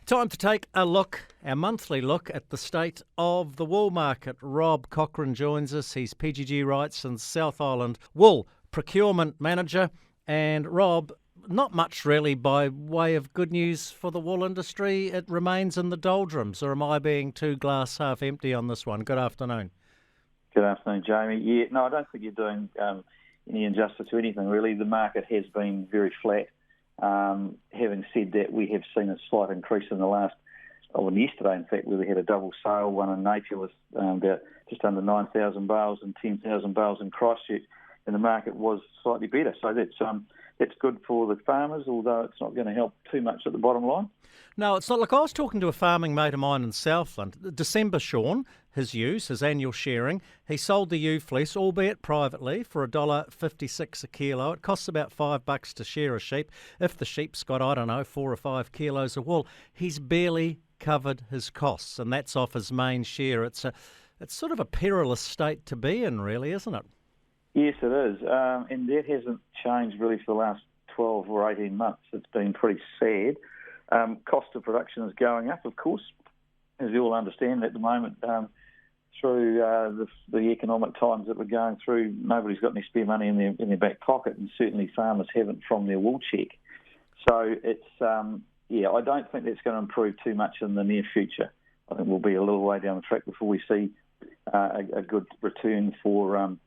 Time to take a look, our monthly look at the state of the wool market. Rob Cochrane joins us. He's PGG Wrightson's South Island Wool Procurement Manager. And Rob, not much really by way of good news for the wool industry. It remains in the doldrums, or am I being too glass half empty on this one? Good afternoon. Good afternoon, Jamie. Yeah, no, I don't think you're doing any injustice to anything, really. The market has been very flat. Having said that, we have seen a slight increase in the last, yesterday, in fact, where we had a double sale. One in Napier was about just under 9,000 bales and 10,000 bales in Christchurch, and the market was slightly better. So that's good for the farmers, although it's not going to help too much at the bottom line. No, it's not. Like, I was talking to a farming mate of mine in Southland. December, Sean, his annual shearing, he sold the ewe fleece, albeit privately, for $1.56 a kilo. It costs about $5 to shear a sheep. If the sheep's got, 4 or 5 kilos of wool, he's barely covered his costs, and that's off his main shear. It's sort of a perilous state to be in, really, isn't it? Yes, it is, and that hasn't changed really for the last 12 or 18 months. It's been pretty sad. Cost of production is going up, of course, as you all understand at the moment. Through the economic times that we're going through, nobody's got any spare money in their back pocket, and certainly farmers haven't from their wool check. So it's, I don't think that's going to improve too much in the near future. I think we'll be a little way down the track before we see a good return for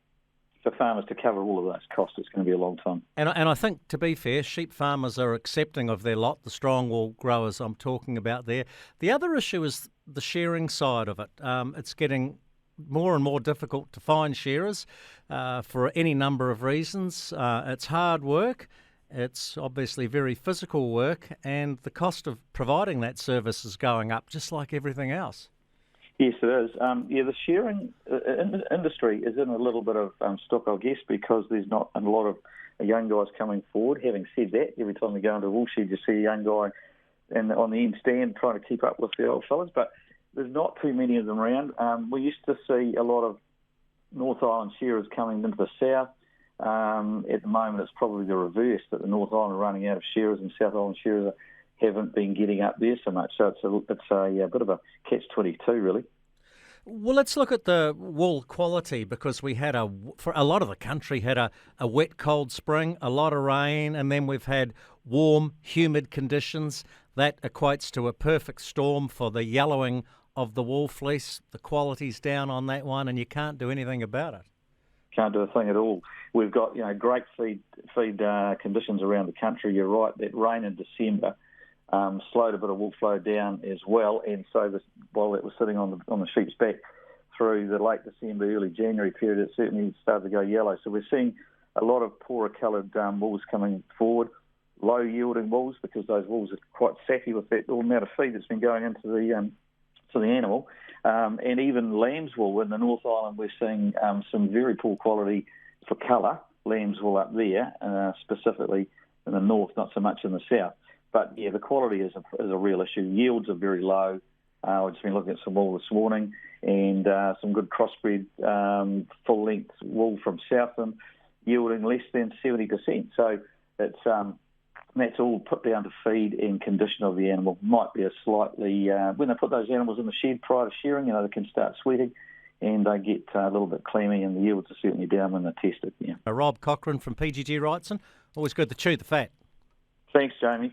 farmers to cover all of those costs. It's going to be a long time. And I think, to be fair, sheep farmers are accepting of their lot, the strong wool growers I'm talking about there. The other issue is the shearing side of it. It's getting more and more difficult to find shearers for any number of reasons. It's hard work. It's obviously very physical work, and the cost of providing that service is going up, just like everything else. Yes, it is. The shearing industry is in a little bit of stock, I guess, because there's not a lot of young guys coming forward. Having said that, every time you go into a wool shed, you see a young guy on the end stand trying to keep up with the old fellas, but there's not too many of them around. We used to see a lot of North Island shearers coming into the south. At the moment, it's probably the reverse, that the North Island are running out of shearers and South Island shearers haven't been getting up there so much. So it's a bit of a catch-22, really. Well, let's look at the wool quality, because we had for a lot of the country had a wet, cold spring, a lot of rain, and then we've had warm, humid conditions. That equates to a perfect storm for the yellowing of the wool fleece. The quality's down on that one, and you can't do anything about it. Can't do a thing at all. We've got great feed conditions around the country. You're right, that rain in December slowed a bit of wool flow down as well, and so while it was sitting on the sheep's back through the late December, early January period, it certainly started to go yellow. So we're seeing a lot of poorer coloured wools coming forward, low yielding wools, because those wools are quite sappy with that amount of feed that's been going into the animal, and even lamb's wool in the North Island. We're seeing some very poor quality for colour lamb's wool up there, specifically in the north, not so much in the south. But yeah, the quality is a real issue. Yields are very low. I've just been looking at some wool this morning, and some good crossbred full-length wool from Southland yielding less than 70%. So that's all put down to feed and condition of the animal. Might be a slightly when they put those animals in the shed prior to shearing, they can start sweating, and they get a little bit clammy, and the yields are certainly down when they're tested. Yeah. Rob Cochrane from PGG Wrightson. Always good to chew the fat. Thanks, Jamie.